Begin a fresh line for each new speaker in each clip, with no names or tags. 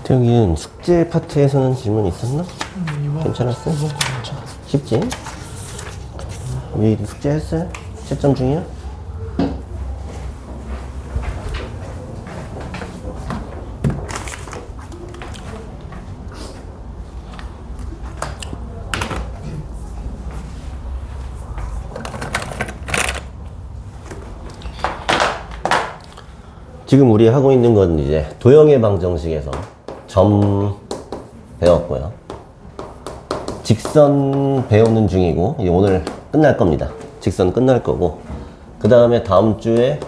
태욱이는 숙제 파트에서는 질문 있었나? 괜찮았어?
이번 거 괜찮아.
쉽지? 우리 숙제 했어요? 채점 중이야? 지금 우리 하고 있는 건 이제 도형의 방정식에서 점 배웠고요. 직선 배우는 중이고, 이제 오늘 끝날 겁니다. 직선 끝날 거고, 그 다음에 다음 주에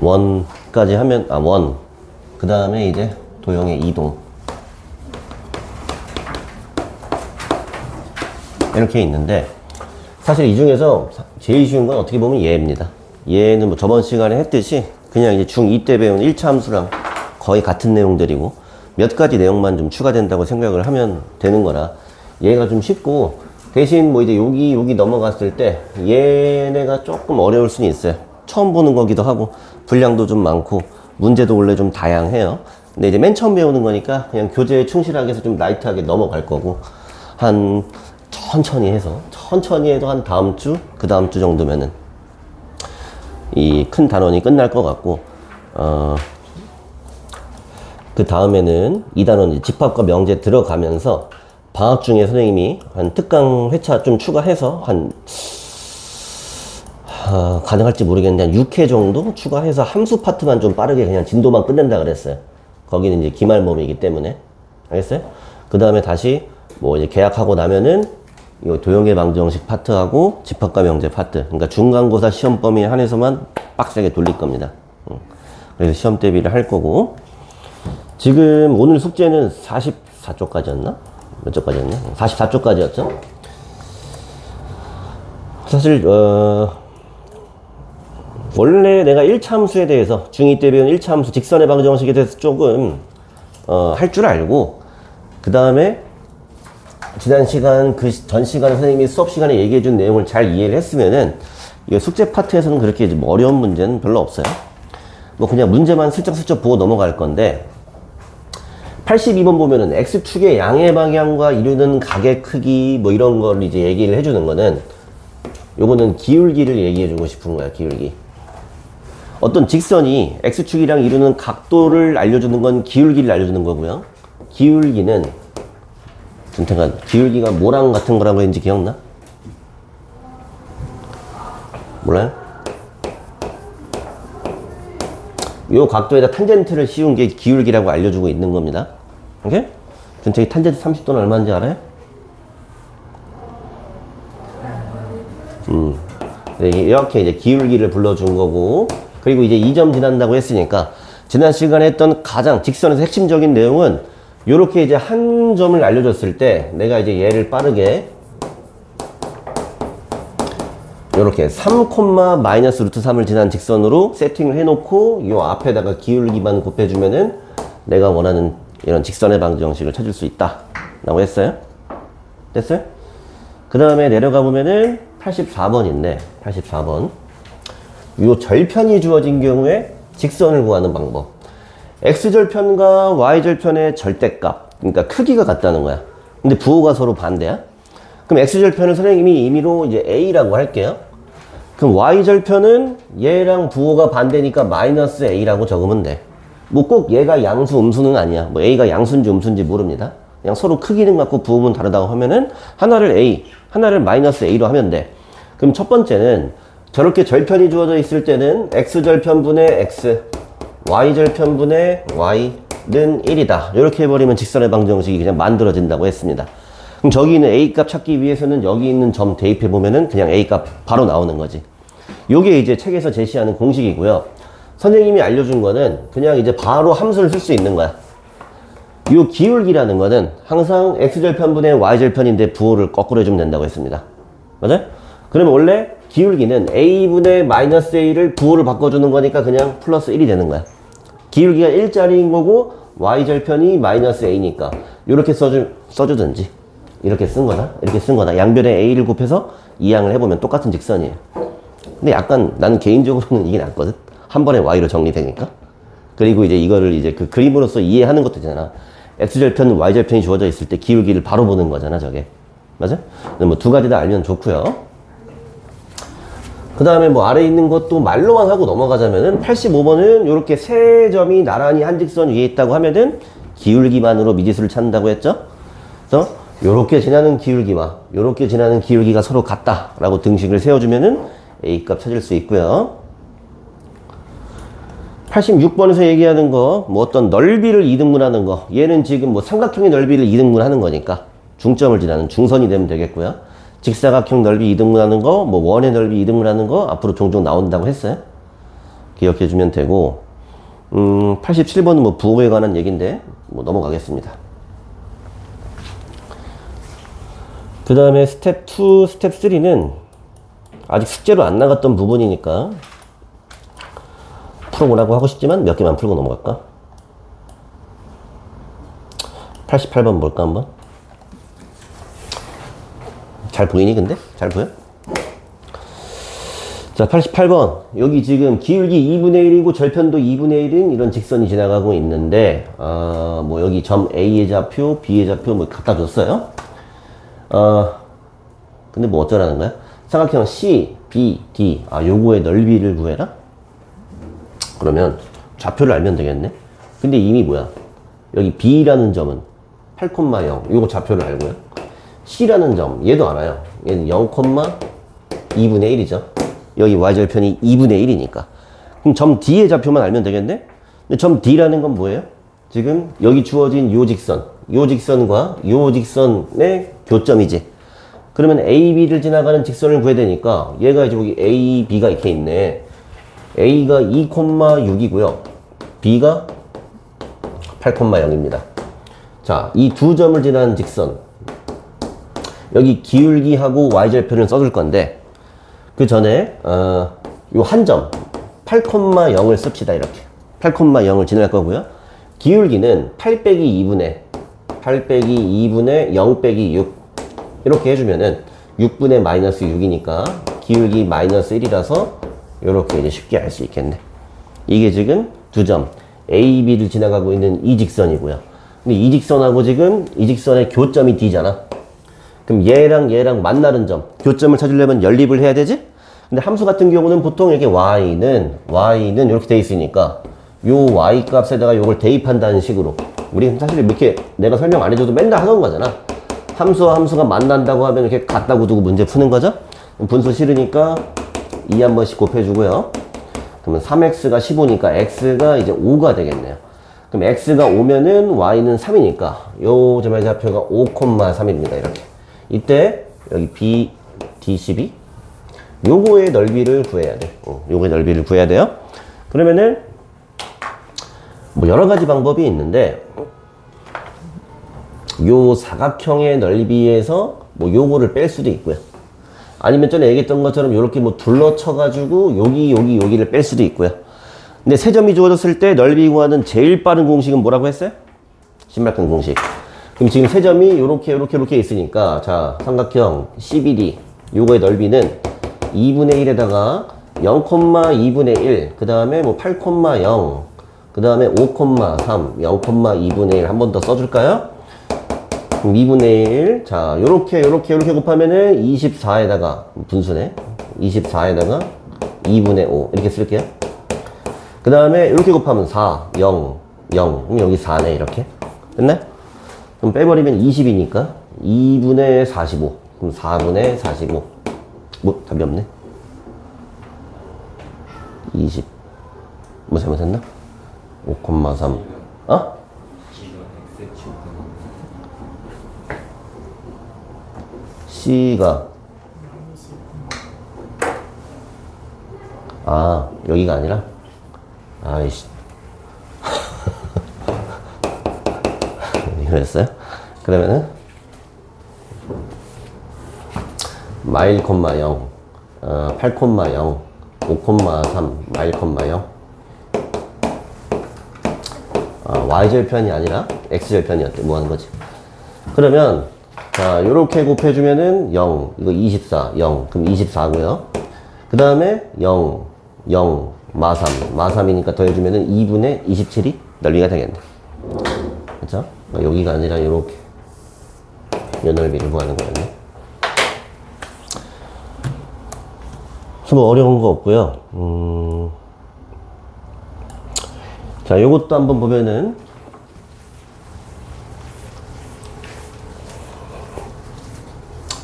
원까지 하면, 원. 그 다음에 이제 도형의 이동. 이렇게 있는데, 사실 이 중에서 제일 쉬운 건 어떻게 보면 얘입니다. 얘는 뭐 저번 시간에 했듯이 그냥 이제 중2 때 배운 1차 함수랑 거의 같은 내용들이고 몇 가지 내용만 좀 추가된다고 생각을 하면 되는 거라 얘가 좀 쉽고, 대신 뭐 이제 여기 넘어갔을 때 얘네가 조금 어려울 수는 있어요. 처음 보는 거기도 하고 분량도 좀 많고 문제도 원래 좀 다양해요. 근데 이제 맨 처음 배우는 거니까 그냥 교재에 충실하게 해서 좀 라이트하게 넘어갈 거고, 한 천천히 해서 천천히 해도 한 다음 주, 그 다음 주 정도면은 이 큰 단원이 끝날 것 같고, 그 다음에는 이 단원 집합과 명제 들어가면서 방학 중에 선생님이 한 특강 회차 좀 추가해서 가능할지 모르겠는데 한 6회 정도 추가해서 함수 파트만 좀 빠르게 그냥 진도만 끝낸다 그랬어요. 거기는 이제 기말 모음이기 때문에. 알겠어요? 그 다음에 다시 뭐 이제 계약하고 나면은 이거 도형의 방정식 파트하고 집합과 명제 파트, 그러니까 중간고사 시험 범위 한해서만 빡세게 돌릴 겁니다. 그래서 시험 대비를 할 거고, 지금 오늘 숙제는 44쪽까지였나? 몇 쪽까지였나? 44쪽까지였죠? 사실 원래 내가 1차 함수에 대해서 중2 때 배운 1차 함수 직선의 방정식에 대해서 조금 할 줄 알고, 그 다음에 지난 시간, 그 전 시간 선생님이 수업 시간에 얘기해 준 내용을 잘 이해를 했으면은 이 숙제 파트에서는 그렇게 뭐 어려운 문제는 별로 없어요. 뭐 그냥 문제만 슬쩍슬쩍 보고 넘어갈 건데, 82번 보면은 X축의 양의 방향과 이루는 각의 크기 뭐 이런 걸 이제 얘기를 해주는 거는, 요거는 기울기를 얘기해 주고 싶은 거야, 기울기. 어떤 직선이 X축이랑 이루는 각도를 알려주는 건 기울기를 알려주는 거고요. 기울기는 잠깐, 기울기가 뭐랑 같은 거라고 했는지 기억나? 몰라요? 요 각도에다 탄젠트를 씌운 게 기울기라고 알려주고 있는 겁니다. 오케이? 전체 탄젠트 30도는 얼마인지 알아요? 이렇게 이제 기울기를 불러준 거고, 그리고 이제 2점 지난다고 했으니까 지난 시간에 했던 가장 직선에서 핵심적인 내용은 요렇게 이제 한 점을 알려줬을 때 내가 이제 얘를 빠르게 요렇게 3, 마이너스 루트 3을 지난 직선으로 세팅을 해놓고 요 앞에다가 기울기만 곱해주면은 내가 원하는 이런 직선의 방정식을 찾을 수 있다 라고 했어요. 됐어요? 그 다음에 내려가 보면은 84번인데 84번 요 절편이 주어진 경우에 직선을 구하는 방법. X절편과 Y절편의 절대값, 그러니까 크기가 같다는 거야. 근데 부호가 서로 반대야. 그럼 X절편은 선생님이 임의로 이제 A라고 할게요. 그럼 Y절편은 얘랑 부호가 반대니까 마이너스 A라고 적으면 돼. 뭐 꼭 얘가 양수, 음수는 아니야. 뭐 A가 양수인지 음수인지 모릅니다. 그냥 서로 크기는 같고 부호는 다르다고 하면은 하나를 A, 하나를 마이너스 A로 하면 돼. 그럼 첫 번째는 저렇게 절편이 주어져 있을 때는 X절편분의 X, Y절편분의 Y는 1이다. 이렇게 해버리면 직선의 방정식이 그냥 만들어진다고 했습니다. 그럼 저기 있는 A값 찾기 위해서는 여기 있는 점 대입해보면은 그냥 A값 바로 나오는 거지. 요게 이제 책에서 제시하는 공식이고요. 선생님이 알려준 거는 그냥 이제 바로 함수를 쓸 수 있는 거야. 요 기울기라는 거는 항상 X절편분의 Y절편인데 부호를 거꾸로 해주면 된다고 했습니다. 맞아요? 그러면 원래 기울기는 A분의 마이너스 A를 부호를 바꿔주는 거니까 그냥 플러스 1이 되는 거야. 기울기가 1짜리인 거고 Y절편이 마이너스 A니까 이렇게 써주든지 이렇게 쓴 거나 이렇게 쓴 거나 양변에 A를 곱해서 이항을 해보면 똑같은 직선이에요. 근데 약간 나는 개인적으로는 이게 낫거든. 한 번에 Y로 정리되니까. 그리고 이제 이거를 이제 그 그림으로서 이해하는 것도 있잖아. x절편, y절편이 주어져 있을 때 기울기를 바로 보는 거잖아, 저게. 맞아? 뭐 두 가지 다 알면 좋고요. 그 다음에 뭐 아래에 있는 것도 말로만 하고 넘어가자면은 85번은 이렇게 세 점이 나란히 한 직선 위에 있다고 하면은 기울기만으로 미지수를 찾는다고 했죠? 그래서 요렇게 지나는 기울기와 요렇게 지나는 기울기가 서로 같다라고 등식을 세워주면은 A값 찾을 수 있고요. 86번에서 얘기하는 거, 뭐 어떤 넓이를 이등분하는 거. 얘는 지금 뭐 삼각형의 넓이를 이등분하는 거니까 중점을 지나는 중선이 되면 되겠고요. 직사각형 넓이 이등분하는 거, 뭐 원의 넓이 이등분하는 거 앞으로 종종 나온다고 했어요. 기억해 주면 되고, 87번은 뭐 부호에 관한 얘기인데 뭐 넘어가겠습니다. 그 다음에 스텝 2, 스텝 3는 아직 숙제로 안 나갔던 부분이니까 풀어보라고 하고 싶지만 몇 개만 풀고 넘어갈까? 88번 볼까 한번? 잘 보이니 근데? 잘 보여? 자, 88번. 여기 지금 기울기 2분의 1이고 절편도 2분의 1인 이런 직선이 지나가고 있는데, 뭐 여기 점 A의 좌표, B의 좌표 뭐 갖다 줬어요. 근데 뭐 어쩌라는 거야? 삼각형 C, B, D. 요거의 넓이를 구해라? 그러면 좌표를 알면 되겠네? 근데 이미 뭐야? 여기 B라는 점은 8,0. 요거 좌표를 알고요. C라는 점, 얘도 알아요. 얘는 0,2분의 1이죠. 여기 y절편이 2분의 1이니까. 그럼 점 D의 좌표만 알면 되겠네? 근데 점 D라는 건 뭐예요? 지금 여기 주어진 요 직선, 요 직선과 요 직선의 교점이지. 그러면 AB를 지나가는 직선을 구해야 되니까 얘가 이제 여기 A, B가 이렇게 있네. A가 2,6이고요. B가 8,0입니다. 자, 이 두 점을 지나는 직선. 여기 기울기하고 y절편을 써줄 건데 그 전에 요 한 점 8,0을 씁시다. 이렇게 8,0을 지날 거고요. 기울기는 8 빼기 2분의 0 빼기 6 이렇게 해주면은 6분의 마이너스 6이니까 기울기 마이너스 1이라서 이렇게 이제 쉽게 알 수 있겠네. 이게 지금 두 점 A, B를 지나가고 있는 이 직선이고요. 근데 이 직선하고 지금 이 직선의 교점이 D잖아. 그럼 얘랑 만나는 점, 교점을 찾으려면 연립을 해야 되지? 근데 함수 같은 경우는 보통 이렇게 y는 이렇게 돼 있으니까 요 y 값에다가 요걸 대입한다는 식으로 우리 사실 이렇게 내가 설명 안 해줘도 맨날 하던 거잖아. 함수와 함수가 만난다고 하면 이렇게 갖다고 두고 문제 푸는 거죠? 분수 싫으니까 2 한 번씩 곱해주고요. 그러면 3x가 15니까 x가 이제 5가 되겠네요. 그럼 x가 5면은 y는 3이니까 요 점의 좌표가 5,3입니다. 이렇게. 이때 여기 B, D, 12 요거의 넓이를 구해야 돼. 요거의 넓이를 구해야 돼요. 그러면은 뭐 여러 가지 방법이 있는데 요 사각형의 넓이에서 뭐 요거를 뺄 수도 있고요. 아니면 전에 얘기했던 것처럼 요렇게 뭐 둘러쳐 가지고 여기를 뺄 수도 있고요. 근데 세 점이 주어졌을 때 넓이 구하는 제일 빠른 공식은 뭐라고 했어요? 신발끈 공식. 그럼 지금 세 점이 요렇게 있으니까 자, 삼각형 CBD 요거의 넓이는 2분의 1에다가 0,2분의 1 그 다음에 뭐 8,0 그 다음에 5,3 0,2분의 1 한 번 더 써줄까요? 그럼 2분의 1 자 요렇게 곱하면은 24에다가 분수네 24에다가 2분의 5 이렇게 쓸게요. 그 다음에 이렇게 곱하면 4 0 그럼 여기 4네 이렇게 됐네? 그럼 빼버리면 20이니까 2분의 45 그럼 4분의 45 뭐 답이 없네. 20 뭐 잘못했나? 5,3 어? C가 여기가 아니라 아이씨 이거였어요? 그러면은 마일, 0 8, 0 5,3 마일, 0 y절편이 아니라 x절편이었대. 뭐 하는 거지? 그러면 자 요렇게 곱해주면은 0 이거 24 0 그럼 24고요. 그 다음에 0 마3. 마3이니까 더해주면은 2분의 27이 넓이가 되겠네. 그쵸? 여기가 아니라 요렇게 요 넓이를 구하는 거였네. 그래서 뭐 어려운 거 없고요. 자, 요것도 한번 보면은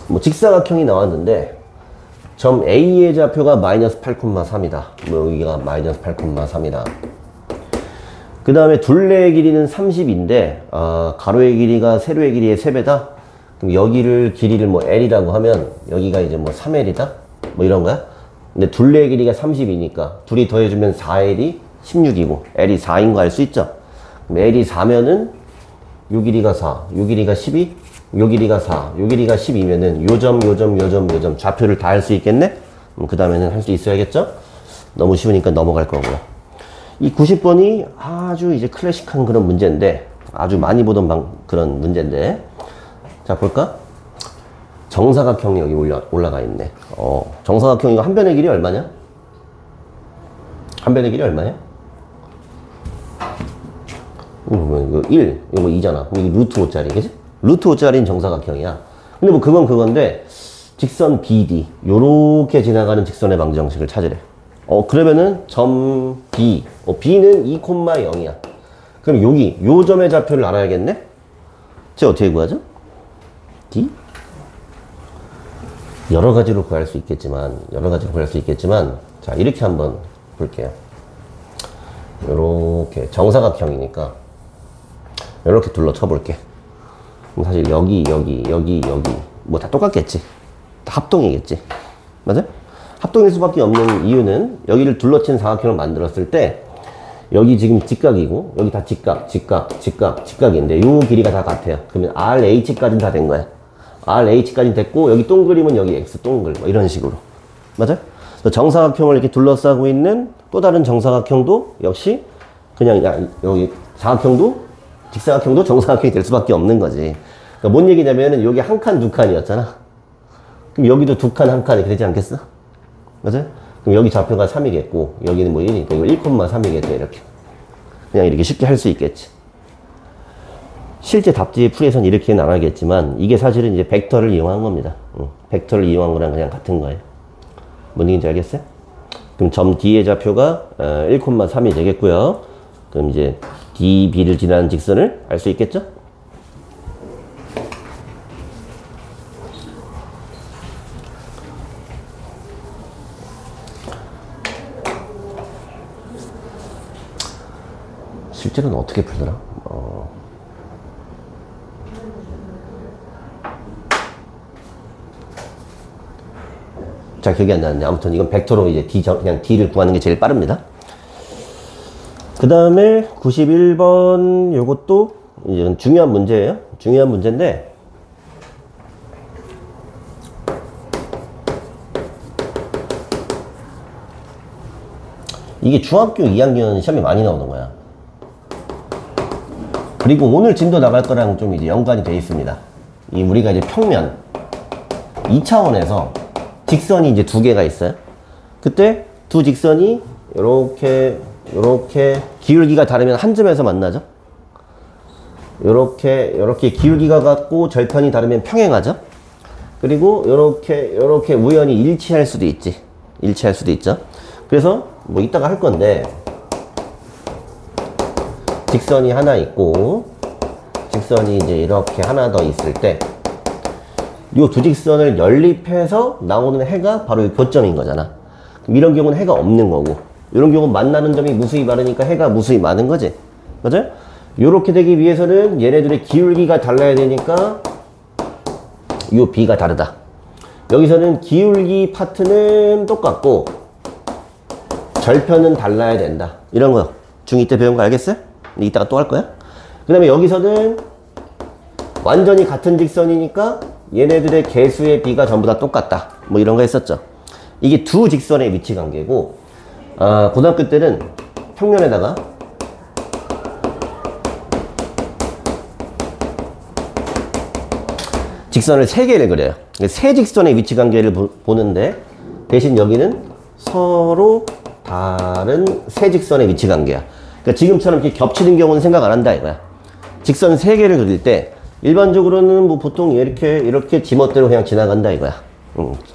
뭐 직사각형이 나왔는데 점 A의 좌표가 마이너스 8,3이다. 뭐 여기가 마이너스 8,3이다. 그 다음에 둘레의 길이는 30인데 가로의 길이가 세로의 길이의 3배다. 그럼 여기를 길이를 뭐 L이라고 하면 여기가 이제 뭐 3L이다? 뭐 이런 거야? 근데 둘레의 길이가 30이니까 둘이 더해주면 4L이 16이고 L이 4인 거 알 수 있죠? 그럼 L이 4면은 요 길이가 4, 요 길이가 12, 요 길이가 4, 요 길이가 12면은 요점 좌표를 다 할 수 있겠네? 그 다음에는 할 수 있어야겠죠? 너무 쉬우니까 넘어갈 거고요. 이 90번이 아주 이제 클래식한 그런 문제인데, 아주 많이 보던 그런 문제인데, 자, 볼까? 정사각형이 여기 올라가 있네. 정사각형 이거 한 변의 길이 얼마냐? 한 변의 길이 얼마냐? 이거 1, 이거 2잖아. 이게 루트 5짜리, 그지? 루트 5짜리인 정사각형이야. 근데 뭐 그건 그건데, 직선 BD, 요렇게 지나가는 직선의 방정식을 찾으래. 그러면은 점 B, B는 2,0이야. 그럼 여기, 요 점의 좌표를 알아야겠네? 쟤 어떻게 구하죠? D? 여러 가지로 구할 수 있겠지만, 자, 이렇게 한번 볼게요. 요렇게 정사각형이니까, 요렇게 둘러 쳐볼게. 그럼 사실 여기, 뭐 다 똑같겠지. 다 합동이겠지. 맞아? 합동일 수밖에 없는 이유는 여기를 둘러친 사각형을 만들었을 때, 여기 지금 직각이고, 여기 다 직각인데, 요 길이가 다 같아요. 그러면 RH까지는 다 된 거야. RH까지는 됐고, 여기 동글이면 여기 X 동글, 뭐 이런 식으로. 맞아? 정사각형을 이렇게 둘러싸고 있는 또 다른 정사각형도 역시 그냥 여기 사각형도 직사각형도 정사각형이 될 수밖에 없는 거지. 그러니까 뭔 얘기냐면은 여기 한 칸, 두 칸이었잖아. 그럼 여기도 두 칸, 한 칸 이렇게 되지 않겠어? 맞아? 그럼 여기 좌표가 3이겠고, 여기는 뭐 1이니까 이거 1,3이겠죠, 이렇게. 그냥 이렇게 쉽게 할 수 있겠지. 실제 답지 풀이에서는 이렇게는 안 하겠지만, 이게 사실은 이제 벡터를 이용한 겁니다. 벡터를 이용한 거랑 그냥 같은 거예요. 뭔 얘기인지 알겠어요? 그럼 점 D의 좌표가 1,3이 되겠고요. 그럼 이제 DB를 지나는 직선을 알 수 있겠죠? 실제로는 어떻게 풀더라? 잘 기억이 안 나는데 아무튼 이건 벡터로 이제 그냥 D를 구하는 게 제일 빠릅니다. 그 다음에 91번 요것도 이제 중요한 문제예요. 중요한 문제인데 이게 중학교 2학년 시험에 많이 나오는 거야. 그리고 오늘 진도 나갈 거랑 좀 이제 연관이 되어 있습니다. 우리가 이제 평면 2차원에서 직선이 이제 두 개가 있어요. 그때 두 직선이 요렇게 기울기가 다르면 한 점에서 만나죠. 요렇게 기울기가 같고 절편이 다르면 평행하죠. 그리고 요렇게 우연히 일치할 수도 있지. 일치할 수도 있죠. 그래서 뭐 이따가 할 건데 직선이 하나 있고 직선이 이제 이렇게 하나 더 있을 때 이 두 직선을 연립해서 나오는 해가 바로 이 교점인 거잖아. 그럼 이런 경우는 해가 없는 거고 이런 경우는 만나는 점이 무수히 많으니까 해가 무수히 많은 거지. 맞아요? 요렇게 되기 위해서는 얘네들의 기울기가 달라야 되니까 요 B가 다르다. 여기서는 기울기 파트는 똑같고 절편은 달라야 된다. 이런 거 중2 때 배운 거 알겠어요? 이따가 또 할 거야. 그 다음에 여기서는 완전히 같은 직선이니까 얘네들의 개수의 B가 전부 다 똑같다. 뭐 이런 거 했었죠. 이게 두 직선의 위치 관계고 고등학교 때는 평면에다가 직선을 세 개를 그려요. 세 직선의 위치 관계를 보는데 대신 여기는 서로 다른 세 직선의 위치 관계야. 그러니까 지금처럼 이렇게 겹치는 경우는 생각 안 한다 이거야. 직선 세 개를 그릴 때 일반적으로는 뭐 보통 이렇게 지멋대로 그냥 지나간다 이거야.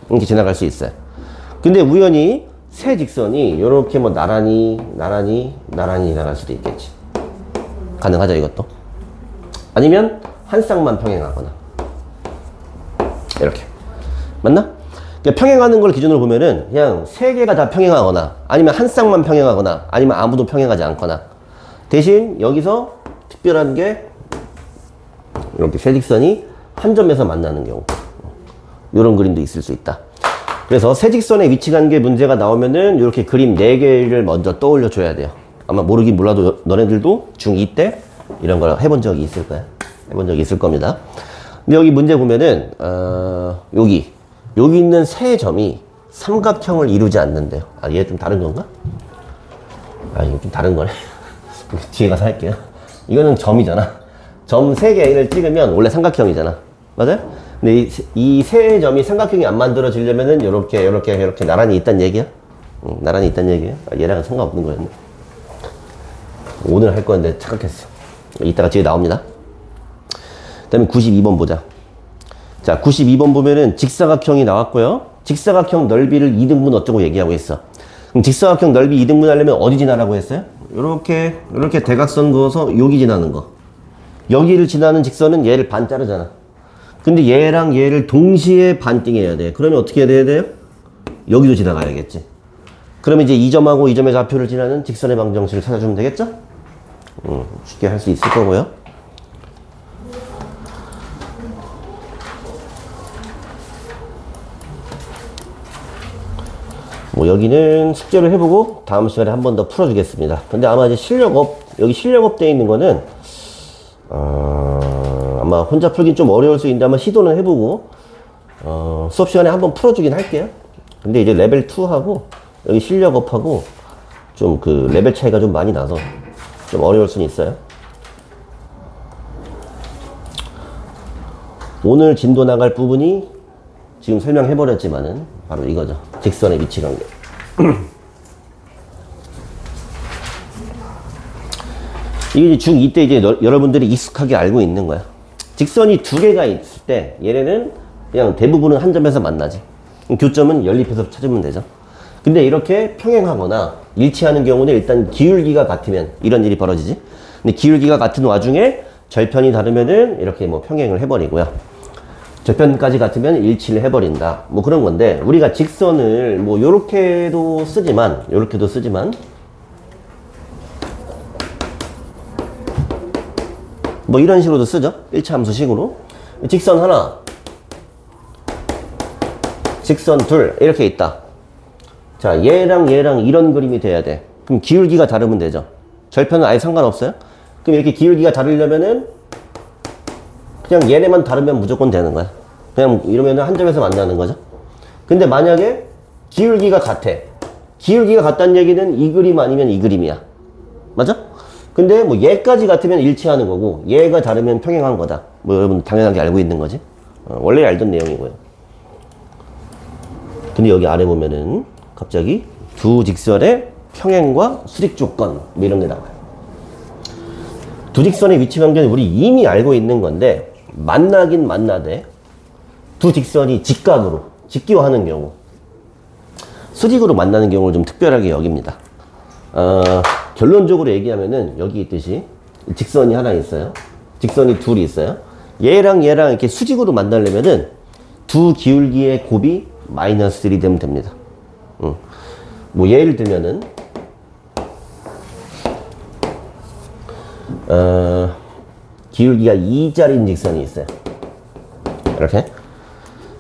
이렇게 지나갈 수 있어요. 근데 우연히 세 직선이 이렇게 뭐 나란히 지나갈 수도 있겠지. 가능하죠 이것도. 아니면 한 쌍만 평행하거나 이렇게. 맞나? 그러니까 평행하는 걸 기준으로 보면은 그냥 세 개가 다 평행하거나 아니면 한 쌍만 평행하거나 아니면 아무도 평행하지 않거나, 대신 여기서 특별한 게 이렇게 세 직선이 한 점에서 만나는 경우, 이런 그림도 있을 수 있다. 그래서 세 직선의 위치 관계 문제가 나오면은 이렇게 그림 4개를 먼저 떠올려 줘야 돼요. 아마 모르긴 몰라도 너네들도 중2 때 이런 걸 해본 적이 있을 거야. 해본 적이 있을 겁니다. 근데 여기 문제 보면은 여기 있는 세 점이 삼각형을 이루지 않는데요. 아, 얘 좀 다른 건가? 아, 이거 좀 다른 거네. 뒤에 가서 할게요. 이거는 점이잖아. 점 3개를 찍으면 원래 삼각형이잖아. 맞아요? 근데 이 세 점이 삼각형이 안 만들어지려면은 이렇게 나란히 있다는 얘기야? 나란히 있다는 얘기야? 아, 얘랑은 상관없는 거였네. 오늘 할 건데 착각했어. 이따가 뒤에 나옵니다. 그 다음에 92번 보자. 자, 92번 보면은 직사각형이 나왔고요. 직사각형 넓이를 2등분 어쩌고 얘기하고 있어. 그럼 직사각형 넓이 2등분 하려면 어디 지나라고 했어요? 이렇게 대각선 그어서 여기 지나는 거. 여기를 지나는 직선은 얘를 반 자르잖아. 근데 얘랑 얘를 동시에 반띵해야 돼. 그러면 어떻게 해야 돼요? 여기도 지나가야겠지. 그러면 이제 이 점하고 이 점의 좌표를 지나는 직선의 방정식을 찾아주면 되겠죠? 쉽게 할 수 있을 거고요. 뭐 여기는 숙제를 해보고 다음 시간에 한 번 더 풀어주겠습니다. 근데 아마 이제 여기 실력업 돼 있는 거는 아마 혼자 풀긴 좀 어려울 수 있는데 한번 시도는 해보고 수업 시간에 한번 풀어주긴 할게요. 근데 이제 레벨 2하고 여기 실력업하고 좀 그 레벨 차이가 좀 많이 나서 좀 어려울 수는 있어요. 오늘 진도 나갈 부분이 지금 설명해버렸지만은 바로 이거죠. 직선의 위치 관계. 이게 중2 때 이제 여러분들이 익숙하게 알고 있는 거야. 직선이 2개가 있을 때 얘네는 그냥 대부분은 한 점에서 만나지. 교점은 연립해서 찾으면 되죠. 근데 이렇게 평행하거나 일치하는 경우는 일단 기울기가 같으면 이런 일이 벌어지지. 근데 기울기가 같은 와중에 절편이 다르면은 이렇게 뭐 평행을 해버리고요. 절편까지 같으면 일치를 해버린다. 뭐 그런 건데, 우리가 직선을 뭐 요렇게도 쓰지만 뭐 이런 식으로도 쓰죠. 1차 함수식으로. 직선 하나, 직선 둘 이렇게 있다. 자, 얘랑 이런 그림이 돼야 돼. 그럼 기울기가 다르면 되죠. 절편은 아예 상관없어요. 그럼 이렇게 기울기가 다르려면은 그냥 얘네만 다르면 무조건 되는 거야. 그냥 이러면 한 점에서 만나는 거죠. 근데 만약에 기울기가 같아. 기울기가 같다는 얘기는 이 그림 아니면 이 그림이야. 맞아? 근데 뭐 얘까지 같으면 일치하는 거고 얘가 다르면 평행한 거다. 뭐 여러분 당연하게 알고 있는 거지. 원래 알던 내용이고요. 근데 여기 아래 보면은 갑자기 두 직선의 평행과 수직 조건 뭐 이런 게 나와요. 두 직선의 위치 관계는 우리 이미 알고 있는 건데 만나긴 만나되 두 직선이 직각으로 직기화하는 경우, 수직으로 만나는 경우를 좀 특별하게 여깁니다. 결론적으로 얘기하면은 여기 있듯이 직선이 하나 있어요. 직선이 둘이 있어요. 얘랑 이렇게 수직으로 만나려면은 두 기울기의 곱이 마이너스 1이 되면 됩니다. 뭐 예를 들면은 기울기가 2짜리 직선이 있어요. 이렇게.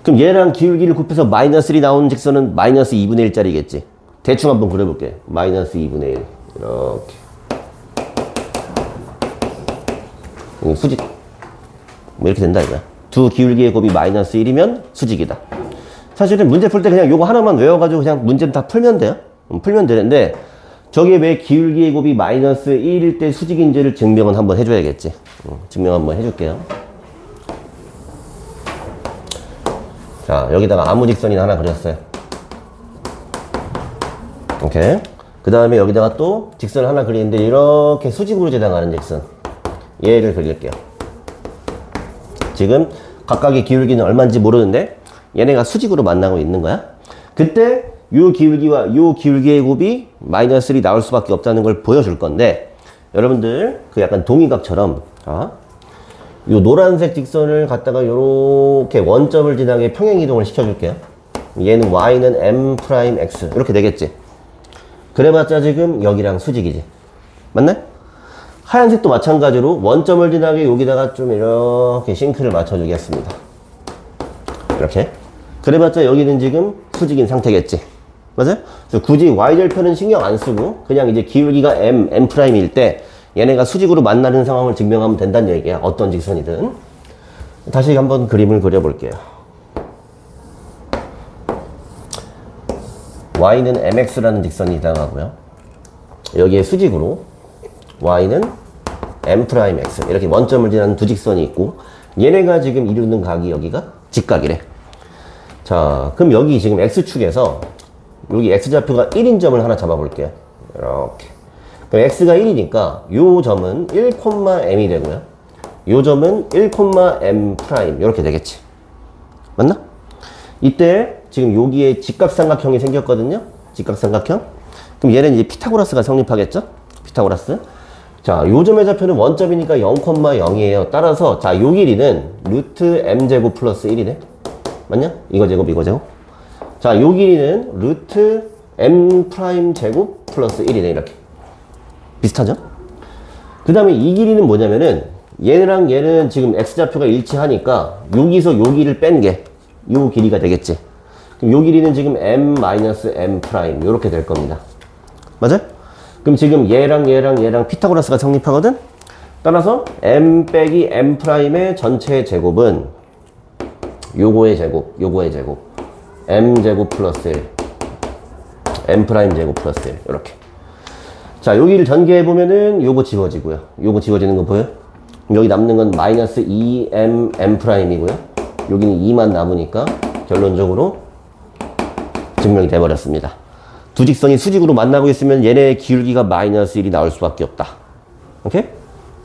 그럼 얘랑 기울기를 곱해서 마이너스 1이 나오는 직선은 마이너스 2분의 1짜리겠지. 대충 한번 그려볼게. 마이너스 2분의 1. 이렇게. 여기 수직. 뭐 이렇게 된다, 이거야. 두 기울기의 곱이 마이너스 1이면 수직이다. 사실은 문제 풀 때 그냥 요거 하나만 외워가지고 그냥 문제는 다 풀면 돼요. 풀면 되는데, 저게 왜 기울기의 곱이 마이너스 1일 때 수직인지를 증명은 한번 해줘야겠지. 증명 한번 해줄게요. 자, 여기다가 아무 직선이나 하나 그렸어요. 오케이. 그 다음에 여기다가 또 직선을 하나 그리는데 이렇게 수직으로 지나가는 직선. 얘를 그릴게요. 지금 각각의 기울기는 얼마인지 모르는데 얘네가 수직으로 만나고 있는 거야. 그때 요 기울기와 요 기울기의 곱이 마이너스 1이 나올 수밖에 없다는 걸 보여줄 건데, 여러분들 그 약간 동의각처럼 요 노란색 직선을 갖다가 요렇게 원점을 지나게 평행이동을 시켜줄게요. 얘는 y는 m'x 이렇게 되겠지. 그래봤자 지금 여기랑 수직이지. 맞네? 하얀색도 마찬가지로 원점을 지나게 여기다가 좀 이렇게 싱크를 맞춰주겠습니다. 이렇게. 그래봤자 여기는 지금 수직인 상태겠지. 맞아요? 그래서 굳이 y절편은 신경 안 쓰고 그냥 이제 기울기가 m'일 때 얘네가 수직으로 만나는 상황을 증명하면 된다는 얘기야. 어떤 직선이든. 다시 한번 그림을 그려볼게요. y는 mx라는 직선이 지나가고요. 여기에 수직으로 y는 m'x 이렇게 원점을 지나는 두 직선이 있고, 얘네가 지금 이루는 각이 여기가 직각이래. 자, 그럼 여기 지금 x축에서 여기 x좌표가 1인 점을 하나 잡아볼게요. 이렇게. 그럼 x가 1이니까 요 점은 1,m이 되고요. 요 점은 1,m' 이렇게 되겠지. 맞나? 이때 지금 여기에 직각삼각형이 생겼거든요. 직각삼각형. 그럼 얘는 이제 피타고라스가 성립하겠죠? 피타고라스. 자, 요 점의 좌표는 원점이니까 0,0이에요. 따라서 자, 요 길이는 루트 m제곱 플러스 1이네. 맞냐? 이거 제곱 이거 제곱. 자, 요 길이는 루트 m' 제곱 플러스 1이네. 이렇게. 비슷하죠? 그 다음에 이 길이는 뭐냐면은 얘랑 얘는 지금 x좌표가 일치하니까 여기서 요 길이를 뺀 게 요 길이가 되겠지. 그럼 요 길이는 지금 m-m' 요렇게 될 겁니다. 맞아요? 그럼 지금 얘랑 피타고라스가 성립하거든? 따라서 m 빼기 m'의 전체의 제곱은 요거의 제곱, 요거의 제곱 m제곱 플러스 1 m' 제곱 플러스 1 이렇게. 자, 여기를 전개해보면은 요거 지워지고요. 요거 지워지는 거 보여요? 여기 남는 건 마이너스 2m'이고요. 여기는 2만 남으니까 결론적으로 증명이 돼버렸습니다. 두 직선이 수직으로 만나고 있으면 얘네의 기울기가 마이너스 1이 나올 수밖에 없다. 오케이?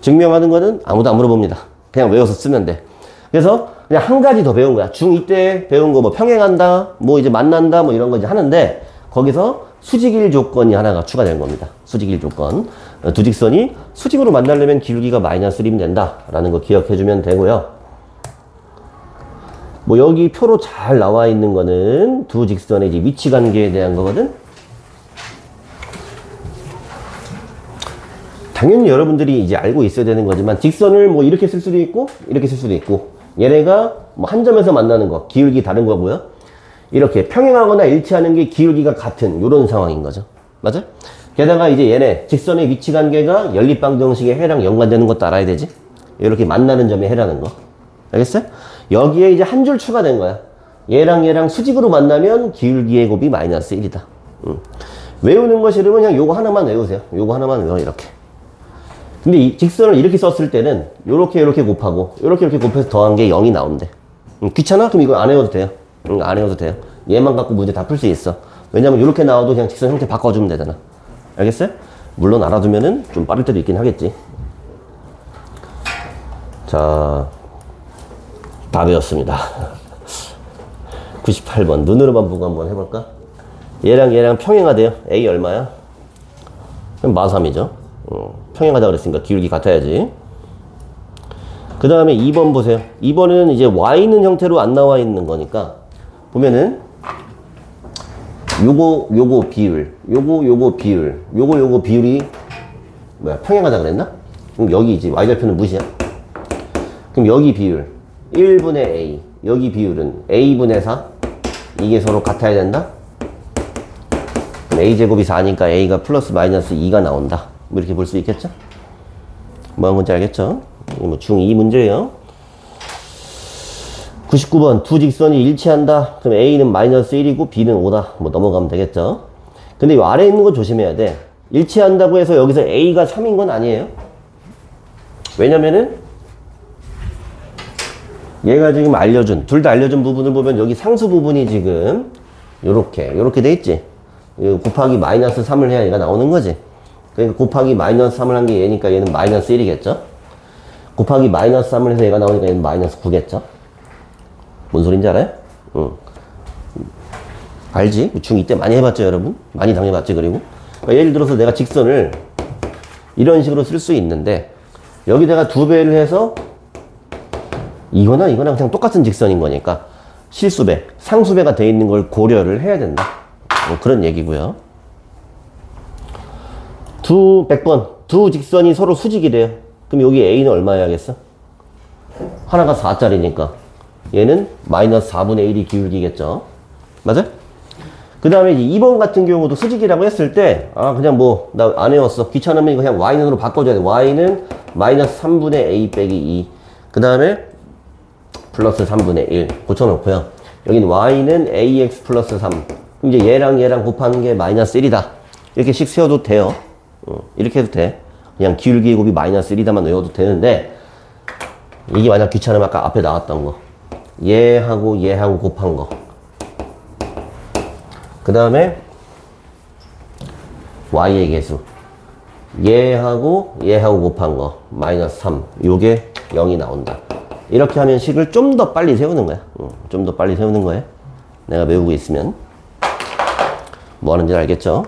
증명하는 거는 아무도 안 물어봅니다. 그냥 외워서 쓰면 돼. 그래서 그냥 한 가지 더 배운 거야. 중2 때 배운 거 뭐 평행한다, 뭐 이제 만난다, 뭐 이런 거 이제 하는데 거기서 수직일 조건이 하나가 추가된 겁니다. 수직일 조건. 두 직선이 수직으로 만나려면 기울기가 마이너스 1이면 된다라는 거 기억해주면 되고요. 뭐 여기 표로 잘 나와 있는 거는 두 직선의 이제 위치 관계에 대한 거거든. 당연히 여러분들이 이제 알고 있어야 되는 거지만 직선을 뭐 이렇게 쓸 수도 있고 이렇게 쓸 수도 있고, 얘네가 뭐 한 점에서 만나는 거 기울기 다른 거고요. 이렇게 평행하거나 일치하는 게 기울기가 같은 이런 상황인 거죠. 맞아? 게다가 이제 얘네 직선의 위치 관계가 연립방정식의 해랑 연관되는 것도 알아야 되지. 이렇게 만나는 점에 해라는 거. 알겠어요? 여기에 이제 한 줄 추가된 거야. 얘랑 수직으로 만나면 기울기의 곱이 마이너스 1이다. 외우는 거 싫으면 그냥 요거 하나만 외우세요. 요거 하나만 외워, 이렇게. 근데 이 직선을 이렇게 썼을 때는 요렇게 곱하고 요렇게 곱해서 더한 게 0이 나온대. 귀찮아? 그럼 이거 안 외워도 돼요. 안 외워도 돼요. 얘만 갖고 문제 다 풀 수 있어. 왜냐면 이렇게 나와도 그냥 직선 형태 바꿔주면 되잖아. 알겠어요? 물론 알아두면은 좀 빠를 때도 있긴 하겠지. 자, 다 배웠습니다. 98번 눈으로만 보고 한번 해볼까? 얘랑 평행하대요. A 얼마야? 그럼 마3이죠. 평행하다 그랬으니까 기울기 같아야지. 그 다음에 2번 보세요. 2번은 이제 y는 형태로 안 나와 있는 거니까 보면은 요거 비율, 요거 비율, 요거 비율이 뭐야, 평행하다 그랬나? 그럼 여기 이제 y절편은 무시야. 그럼 여기 비율 1분의 a, 여기 비율은 a분의 4. 이게 서로 같아야 된다? 그럼 a제곱이 4니까 a가 플러스 마이너스 2가 나온다. 뭐 이렇게 볼 수 있겠죠? 뭐 뭔지 알겠죠? 뭐 중2 문제예요. 99번 두 직선이 일치한다. 그럼 a는 마이너스 1이고 b는 5다. 뭐 넘어가면 되겠죠? 근데 이 아래에 있는 거 조심해야 돼. 일치한다고 해서 여기서 a가 3인 건 아니에요. 왜냐면은 얘가 지금 알려준, 둘 다 알려준 부분을 보면 여기 상수 부분이 지금 요렇게 돼 있지. 곱하기 마이너스 3을 해야 얘가 나오는 거지. 그러니까 곱하기 마이너스 3을 한 게 얘니까 얘는 마이너스 1이겠죠. 곱하기 마이너스 3을 해서 얘가 나오니까 얘는 마이너스 9겠죠. 뭔 소린지 알아요? 응. 알지? 중2 때 많이 해봤죠, 여러분? 많이 당해봤지, 그리고? 그러니까 예를 들어서 내가 직선을 이런 식으로 쓸 수 있는데, 여기다가 2배를 해서, 이거나 그냥 똑같은 직선인 거니까, 실수배, 상수배가 돼 있는 걸 고려를 해야 된다. 뭐 그런 얘기고요. 100번, 두 직선이 서로 수직이래요. 그럼 여기 A는 얼마여야겠어? 하나가 4짜리니까. 얘는 마이너스 4분의 1이 기울기겠죠. 맞아? 그 다음에 2번 같은 경우도 수직이라고 했을 때, 그냥 뭐, 나 안 외웠어. 귀찮으면 이거 그냥 y는으로 바꿔줘야 돼. y는 마이너스 3분의 a 빼기 2. 그 다음에 플러스 3분의 1. 고쳐놓고요. 여기는 y는 ax 플러스 3. 그럼 이제 얘랑 곱하는 게 마이너스 1이다. 이렇게씩 세워도 돼요. 이렇게 해도 돼. 그냥 기울기 곱이 마이너스 1이다만 외워도 되는데, 이게 만약 귀찮으면 아까 앞에 나왔던 거. 얘하고 곱한 거. 그 다음에 y의 개수. 얘하고 곱한 거. 마이너스 3. 요게 0이 나온다. 이렇게 하면 식을 좀 더 빨리 세우는 거야. 좀 더 빨리 세우는 거예요. 내가 외우고 있으면. 뭐 하는지 알겠죠?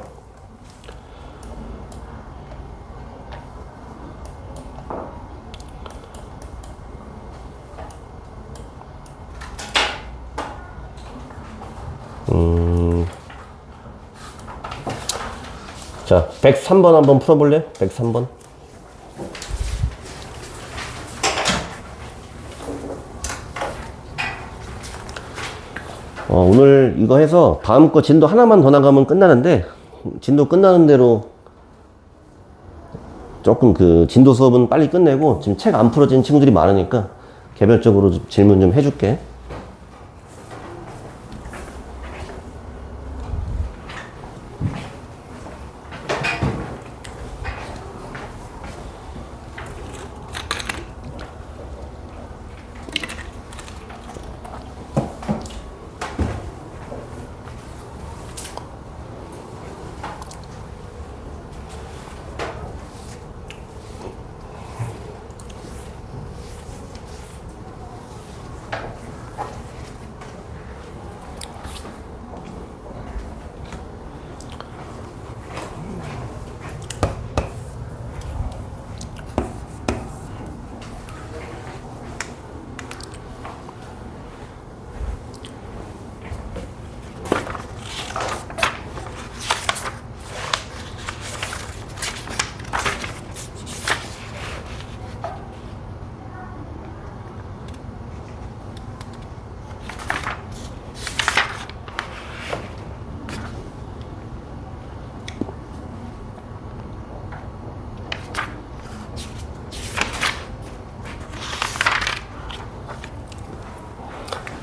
자, 103번 한번 풀어볼래? 103번. 오늘 이거 해서 다음 거 진도 하나만 더 나가면 끝나는데, 진도 끝나는 대로 조금 그 진도 수업은 빨리 끝내고, 지금 책 안 풀어진 친구들이 많으니까 개별적으로 질문 좀 해줄게.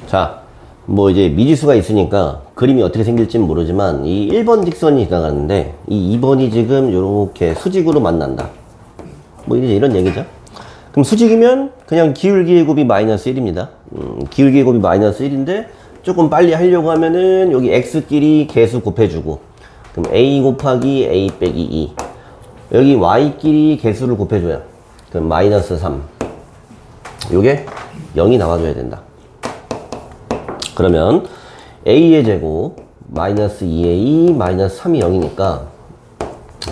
자, 뭐 이제 미지수가 있으니까 그림이 어떻게 생길지는 모르지만 이 1번 직선이 지나가는데 이 2번이 지금 요렇게 수직으로 만난다. 뭐 이제 이런 얘기죠. 그럼 수직이면 그냥 기울기의 곱이 마이너스 1입니다. 기울기의 곱이 마이너스 1인데 조금 빨리 하려고 하면은 여기 x끼리 개수 곱해주고, 그럼 a 곱하기 a 빼기 2. 여기 y끼리 개수를 곱해줘요. 그럼 마이너스 3. 요게 0이 나와줘야 된다. 그러면 a의 제곱 마이너스 2a 마이너스 3이 0이니까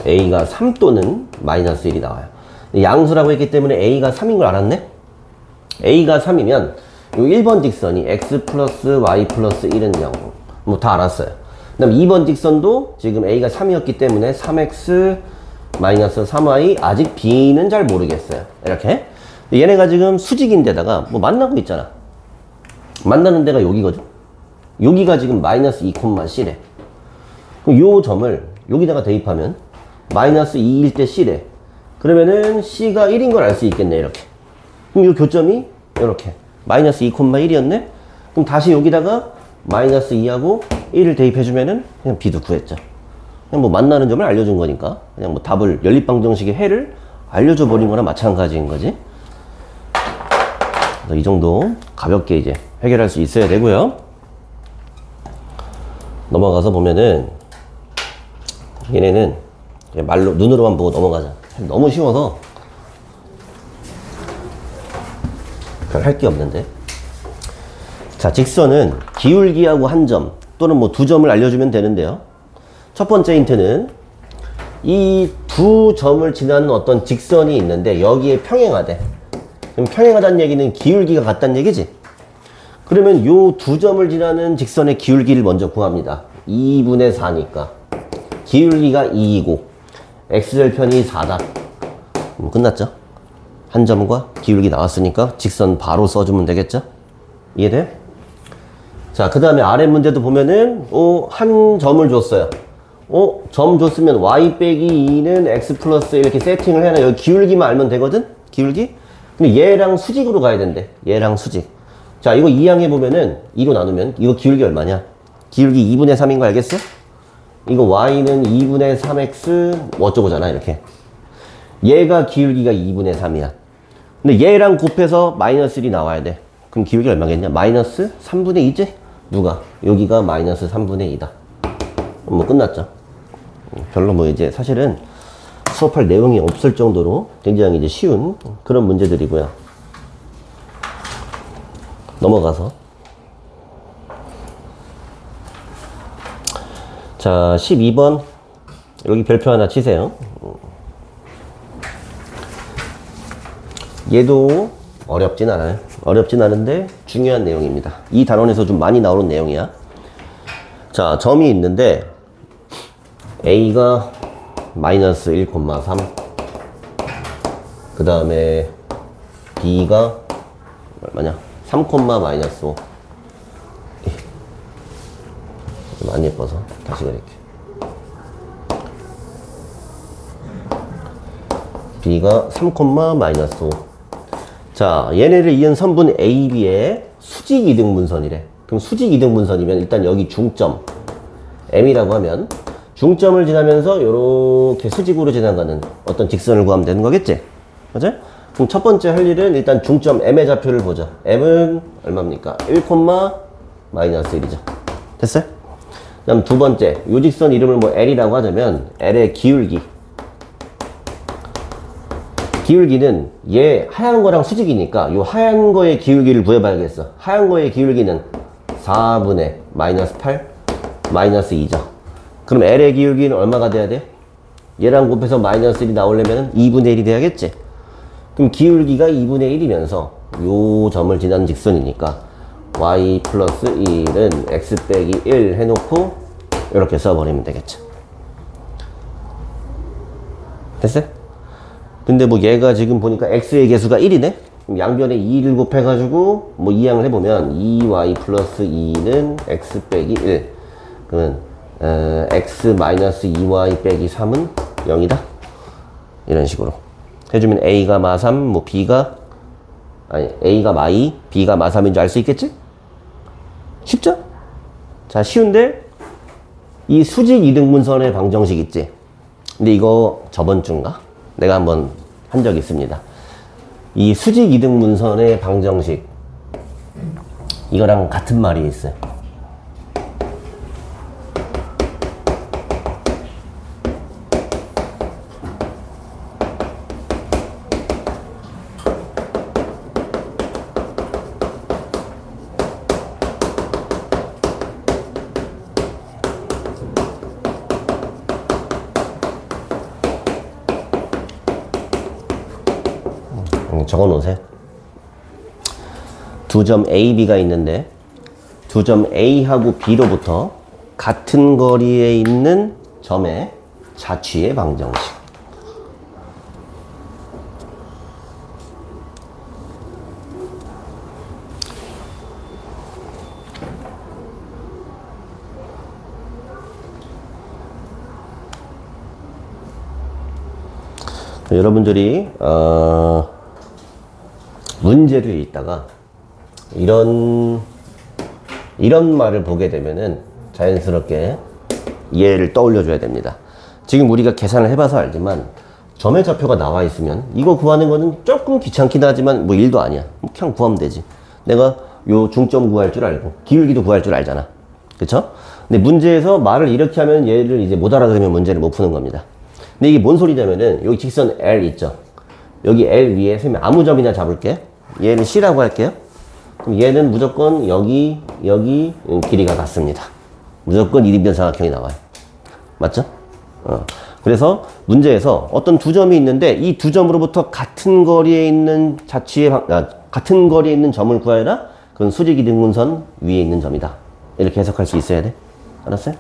a가 3 또는 마이너스 1이 나와요. 양수라고 했기 때문에 a가 3인 걸 알았네? a가 3이면 이 1번 직선이 x 플러스 y 플러스 1은 0. 뭐 다 알았어요. 그 다음 2번 직선도 지금 a가 3이었기 때문에 3x 마이너스 3y, 아직 b는 잘 모르겠어요. 이렇게. 얘네가 지금 수직인데다가 뭐 만나고 있잖아. 만나는 데가 여기거든. 여기가 지금 마이너스 2,C래. 그럼 요 점을 여기다가 대입하면 마이너스 2일 때 C래. 그러면은 C가 1인 걸 알 수 있겠네, 이렇게. 그럼 요 교점이 이렇게 마이너스 2,1이었네? 그럼 다시 여기다가 마이너스 2하고 1을 대입해주면은 그냥 B도 구했죠. 그냥 뭐 만나는 점을 알려준 거니까 그냥 뭐 답을 연립방정식의 해를 알려줘 버린 거나 마찬가지인 거지. 이 정도 가볍게 이제 해결할 수 있어야 되고요. 넘어가서 보면은 얘네는 말로 눈으로만 보고 넘어가자. 너무 쉬워서 별 할 게 없는데. 자, 직선은 기울기하고 한 점 또는 뭐 두 점을 알려주면 되는데요. 첫 번째 힌트는 이 두 점을 지나는 어떤 직선이 있는데 여기에 평행하대. 그럼 평행하다는 얘기는 기울기가 같다는 얘기지. 그러면 요 두 점을 지나는 직선의 기울기를 먼저 구합니다. 2분의 4니까 기울기가 2이고 x절편이 4다. 끝났죠? 한 점과 기울기 나왔으니까 직선 바로 써주면 되겠죠? 이해돼? 자, 그 다음에 아래 문제도 보면은 한 점을 줬어요. 점 줬으면 y 빼기 2는 x 플러스 이렇게 세팅을 해놔. 여기 기울기만 알면 되거든? 기울기? 근데 얘랑 수직으로 가야 된대. 얘랑 수직. 자, 이거 이항해 보면은 2로 나누면 이거 기울기 얼마냐? 기울기 2분의 3인 거 알겠어? 이거 y는 2분의 3x 어쩌고잖아 이렇게. 얘가 기울기가 2분의 3이야. 근데 얘랑 곱해서 마이너스 1이 나와야 돼. 그럼 기울기 얼마겠냐? 마이너스 3분의 2지? 누가? 여기가 마이너스 3분의 2다. 뭐 끝났죠. 별로 뭐 이제 사실은 수업할 내용이 없을 정도로 굉장히 이제 쉬운 그런 문제들이고요. 넘어가서 자, 12번 여기 별표 하나 치세요. 얘도 어렵진 않아요. 어렵진 않은데 중요한 내용입니다. 이 단원에서 좀 많이 나오는 내용이야. 자, 점이 있는데 A가 마이너스 1,3, 그 다음에 B가 얼마냐? 3, 마이너스 5. 좀 안 예뻐서 다시 그릴게. B가 3, 마이너스 5. 자, 얘네를 이은 선분 AB의 수직 이등분선이래. 그럼 수직 이등분선이면 일단 여기 중점 M이라고 하면 중점을 지나면서 요렇게 수직으로 지나가는 어떤 직선을 구하면 되는 거겠지? 맞아? 그럼 첫 번째 할 일은 일단 중점 M의 좌표를 보자. M은 얼마입니까? 1, 마이너스 1이죠. 됐어요? 그 다음 두 번째, 요 직선 이름을 뭐 L이라고 하자면 L의 기울기. 기울기는 얘 하얀 거랑 수직이니까 요 하얀 거의 기울기를 구해봐야겠어. 하얀 거의 기울기는 4분의 마이너스 8, 마이너스 2죠. 그럼 L의 기울기는 얼마가 돼야 돼? 얘랑 곱해서 마이너스 1이 나오려면 2분의 1이 돼야겠지? 그럼 기울기가 2분의 1이면서 요 점을 지나는 직선이니까 y 플러스 1은 x 빼기 1 해놓고 이렇게 써버리면 되겠죠. 됐어요? 근데 뭐 얘가 지금 보니까 x의 개수가 1이네? 그럼 양변에 2를 곱해가지고 뭐 이항을 해보면 2y 플러스 2는 x 빼기 1. 그러면 x 마이너스 2y 빼기 3은 0이다. 이런 식으로 해주면 a가 마3, 뭐 b가 아니 a가 마2, b가 마3인 줄 알 수 있겠지? 쉽죠? 자, 쉬운데 이 수직 이등분선의 방정식 있지? 근데 이거 저번 주인가? 내가 한번 한 적 있습니다. 이 수직 이등분선의 방정식 이거랑 같은 말이 있어요. 적어 놓으세요. 두 점 A, B가 있는데 두 점 A하고 B로부터 같은 거리에 있는 점의 자취의 방정식. 여러분들이 문제를 읽다가 이런 말을 보게 되면은 자연스럽게 얘를 떠올려 줘야 됩니다. 지금 우리가 계산을 해봐서 알지만 점의 좌표가 나와 있으면 이거 구하는 거는 조금 귀찮긴 하지만 뭐 일도 아니야. 그냥 구하면 되지. 내가 요 중점 구할 줄 알고 기울기도 구할 줄 알잖아. 그쵸? 근데 문제에서 말을 이렇게 하면 얘를 이제 못 알아들으면 문제를 못 푸는 겁니다. 근데 이게 뭔 소리냐면은 여기 직선 L 있죠. 여기 L 위에 선생님 아무 점이나 잡을게. 얘는 C라고 할게요. 그럼 얘는 무조건 여기 길이가 같습니다. 무조건 1인변 삼각형이 나와요. 맞죠? 그래서 문제에서 어떤 두 점이 있는데 이 두 점으로부터 같은 거리에 있는 같은 거리에 있는 점을 구하여라. 그건 수직이등분선 위에 있는 점이다. 이렇게 해석할 수 있어야 돼. 알았어요?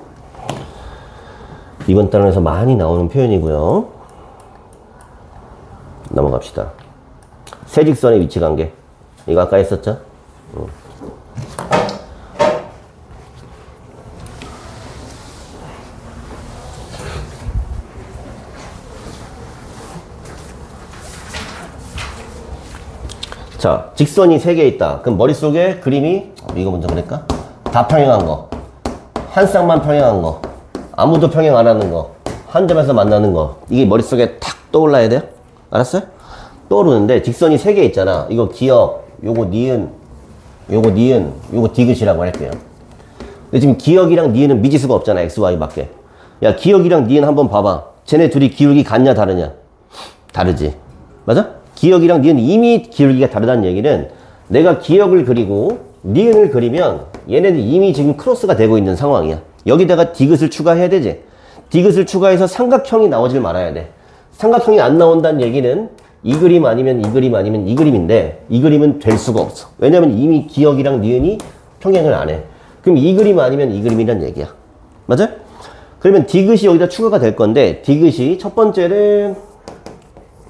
이번 단원에서 많이 나오는 표현이고요. 넘어갑시다. 세직선의 위치 관계. 이거 아까 했었죠? 자, 직선이 3개 있다. 그럼 머릿속에 그림이 이거 먼저 그럴까? 다 평행한 거, 한 쌍만 평행한 거, 아무도 평행 안 하는 거, 한 점에서 만나는 거, 이게 머릿속에 탁 떠올라야 돼요. 알았어요? 떠오르는데 직선이 3개 있잖아. 이거 기역, 요거 니은, 요거 디귿이라고 할게요. 근데 지금 기역이랑 니은은 미지수가 없잖아. x, y 밖에. 야, 기역이랑 니은 한번 봐봐. 쟤네 둘이 기울기 같냐 다르냐? 다르지. 맞아? 기역이랑 니은 이미 기울기가 다르다는 얘기는 내가 기역을 그리고 니은을 그리면 얘네들 이미 지금 크로스가 되고 있는 상황이야. 여기다가 디귿을 추가해야 되지. 디귿을 추가해서 삼각형이 나오질 말아야 돼. 삼각형이 안 나온다는 얘기는 이 그림 아니면 이 그림 아니면 이 그림인데 이 그림은 될 수가 없어. 왜냐면 이미 기역이랑 니은이 평행을 안 해. 그럼 이 그림 아니면 이 그림이란 얘기야. 맞아? 그러면 디귿이 여기다 추가가 될 건데 디귿이 첫 번째는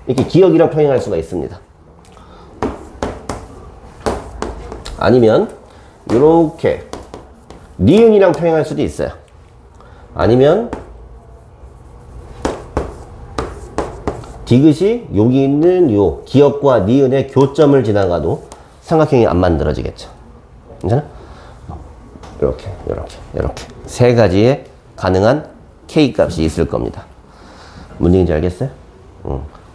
이렇게 기역이랑 평행할 수가 있습니다. 아니면 이렇게 니은이랑 평행할 수도 있어요. 아니면 디귿이 여기 있는 요 기역과 니은의 교점을 지나가도 삼각형이 안 만들어지겠죠. 괜찮아? 이렇게 세 가지의 가능한 K 값이 있을 겁니다. 뭔 얘기인지 알겠어요?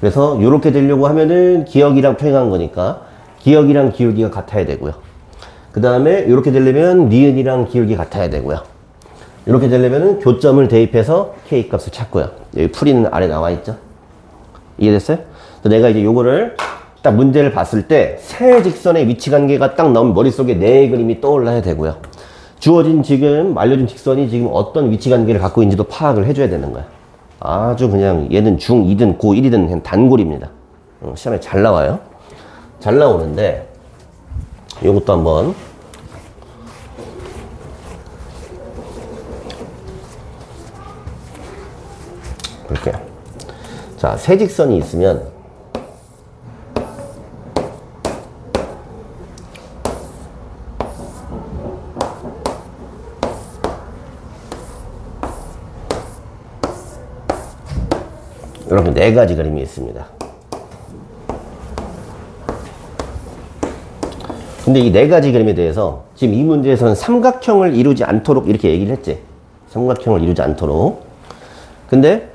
그래서 이렇게 되려고 하면은 기역이랑 평행한 거니까 기역이랑 기울기가 같아야 되고요. 그 다음에 이렇게 되려면 니은이랑 기울기 같아야 되고요. 이렇게 되려면은 교점을 대입해서 K 값을 찾고요. 여기 풀이는 아래 나와 있죠. 이해됐어요? 내가 이제 요거를 딱 문제를 봤을 때 세 직선의 위치 관계가 딱 나오면 머릿속에 네 그림이 떠올라야 되고요. 주어진 지금 알려준 직선이 지금 어떤 위치 관계를 갖고 있는지도 파악을 해줘야 되는 거야. 아주 그냥 얘는 중2든 고1이든 그냥 단골입니다. 시험에 잘 나와요. 잘 나오는데 요것도 한번 볼게요. 자, 세 직선이 있으면 이렇게 네 가지 그림이 있습니다. 근데 이 네 가지 그림에 대해서 지금 이 문제에서는 삼각형을 이루지 않도록 이렇게 얘기를 했지. 삼각형을 이루지 않도록. 근데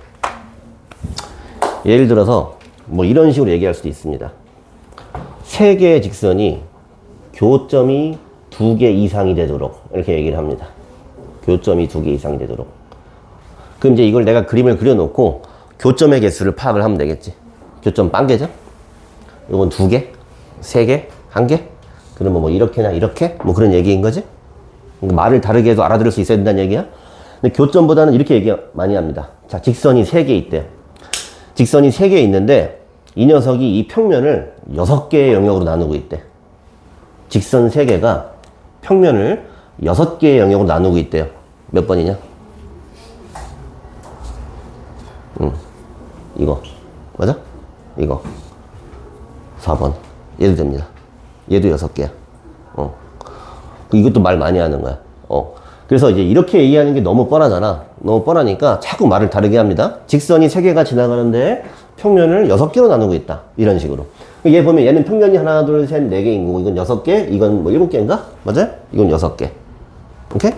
예를 들어서 뭐 이런 식으로 얘기할 수도 있습니다. 세 개의 직선이 교점이 2개 이상이 되도록 이렇게 얘기를 합니다. 교점이 2개 이상이 되도록. 그럼 이제 이걸 내가 그림을 그려놓고 교점의 개수를 파악을 하면 되겠지. 교점 빵개죠? 요건 2개, 3개, 1개? 그러면 뭐 이렇게나 이렇게? 뭐 그런 얘기인 거지? 말을 다르게 해도 알아들을 수 있어야 된다는 얘기야? 근데 교점보다는 이렇게 얘기 많이 합니다. 자, 직선이 3개 있대요. 직선이 3개 있는데 이 녀석이 이 평면을 6개의 영역으로 나누고 있대. 직선 3개가 평면을 6개의 영역으로 나누고 있대요. 몇 번이냐? 이거 맞아? 이거 4번. 얘도 됩니다. 얘도 6개야. 이것도 말 많이 하는 거야. 그래서 이제 이렇게 얘기하는 게 너무 뻔하잖아. 너무 뻔하니까 자꾸 말을 다르게 합니다. 직선이 3개가 지나가는데 평면을 6개로 나누고 있다. 이런 식으로. 얘 보면 얘는 평면이 하나, 둘, 셋, 4개인 거고, 이건 6개, 이건 뭐 7개인가? 맞아요? 이건 6개. 오케이?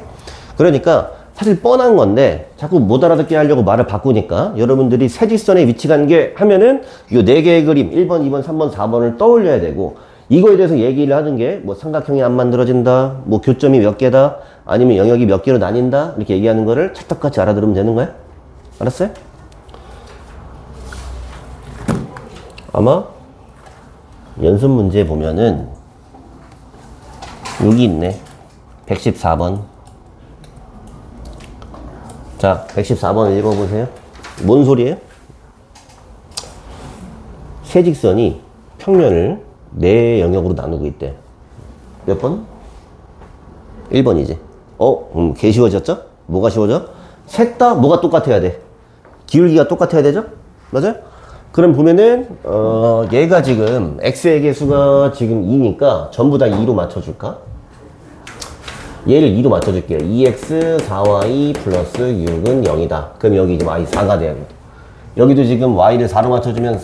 그러니까 사실 뻔한 건데 자꾸 못 알아듣게 하려고 말을 바꾸니까 여러분들이 세 직선의 위치 관계 하면은 요 4개의 그림 1번, 2번, 3번, 4번을 떠올려야 되고 이거에 대해서 얘기를 하는 게 뭐 삼각형이 안 만들어진다, 뭐 교점이 몇 개다, 아니면 영역이 몇 개로 나뉜다 이렇게 얘기하는 거를 찰떡같이 알아들으면 되는 거야. 알았어요? 아마 연습 문제 보면은 여기 있네. 114번. 자, 114번 읽어보세요. 뭔 소리예요? 세 직선이 평면을 네 영역으로 나누고 있대. 몇 번? 1번이지. 개 쉬워졌죠? 뭐가 쉬워져? 셋 다 뭐가 똑같아야 돼? 기울기가 똑같아야 되죠? 맞아요? 그럼 보면은 얘가 지금 x의 개수가 지금 2니까 전부 다 2로 맞춰줄까? 얘를 2로 맞춰줄게요. 2x 4y 플러스 6은 0이다. 그럼 여기 이제 y 4가 돼야 돼. 여기도 지금 y를 4로 맞춰주면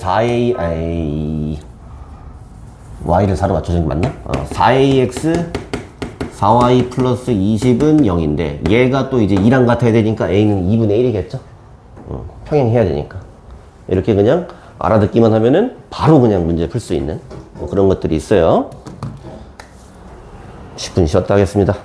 y를 4로 맞춰주는 게 맞나? 4ax 4y 플러스 20은 0인데 얘가 또 이제 2랑 같아야 되니까 a는 2분의 1이겠죠? 평행해야 되니까. 이렇게 그냥 알아듣기만 하면은 바로 그냥 문제 풀 수 있는 뭐 그런 것들이 있어요. 10분 쉬었다 하겠습니다.